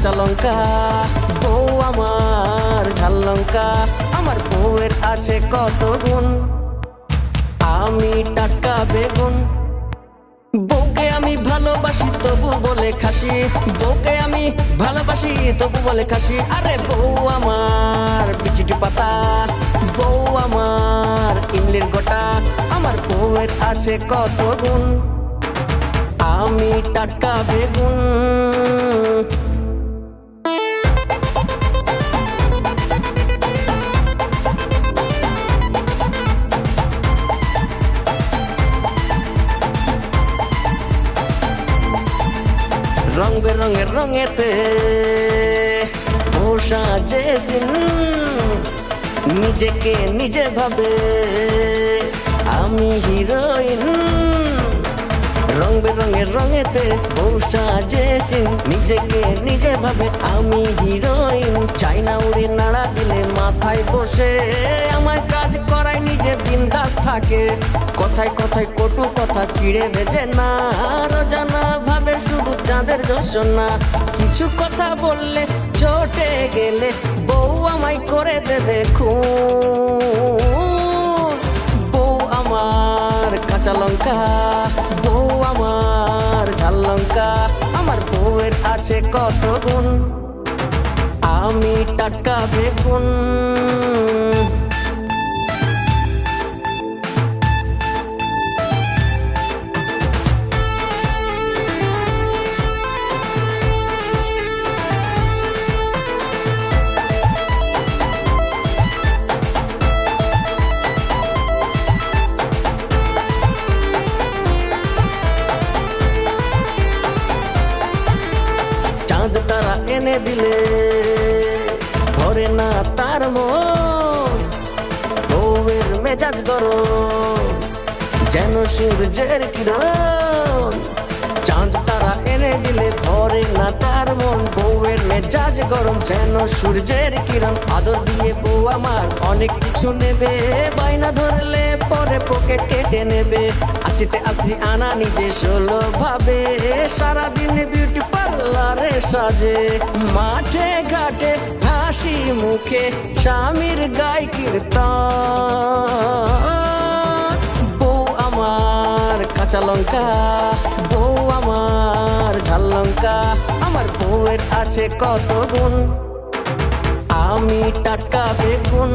কাঁচা লঙ্কা, বউ আমার ঝাল লঙ্কা। আমার বউয়ের আছে কত গুণ, আমি টাটকা বেগুন। বউকে আমি ভালোবাসি তবু বলে খাসি, বউকে আমি ভালোবাসি তবু বলে খাসি। আরে বউ আমার বিচিটি পাতা, বউ আমার ইমলির গোটা। আমার বউয়ের আছে কত গুণ, আমি টাটকা বেগুন। রং বেরঙের রঙেতে পোষা যে নিজেকে নিজে ভাবে আমি হিরোইন। রং বেরঙের রঙেতে পোষা যে নিজেকে নিজে ভাবে আমি হিরোইন। চাই না উড়ে নাড়া দিলে মাথায় বসে, আমার কাজ করায় নিজে বিন্দাস থাকে। কথায় কথায় কটু কথা চিড়ে ভেজে না, রোজানা ভাবে শুধু চাঁদের জোছনা। কিছু কথা বললে চটে গেলে বউ আমায় করে দেবে খুন। বউ আমার কাঁচা লঙ্কা, বউ আমার ঝাল লঙ্কা। আমার বউয়ের আছে কত গুণ, আমি টাটকা বেগুন। চাঁদ তারা এনে দিলে ভরে না তার মন, বউয়ের মেজাজ গরম যেন সূর্যের কিরণ। চাঁদ তারা এনে দিলে ভরে না তার মন, বউয়ের মেজাজ গরম যেন সূর্যের কিরণ। আদর দিয়ে বউ আমার অনেক কিছু নেবে, বায়না ধরলে পরে পকেট কেটে নেবে। আসিতে আসি আনা নিজে 16 ভাবে, সারাদিন বিউটি পার্লারে সাজে। মাঠে ঘাটে হাসি মুখে স্বামীর গায় কীর্তন। বউ আমার কাঁচা লঙ্কা, বউ আমার ঝাল লঙ্কা। আমার বউয়ের আছে কত গুণ, আমি টাটকা বেগুন।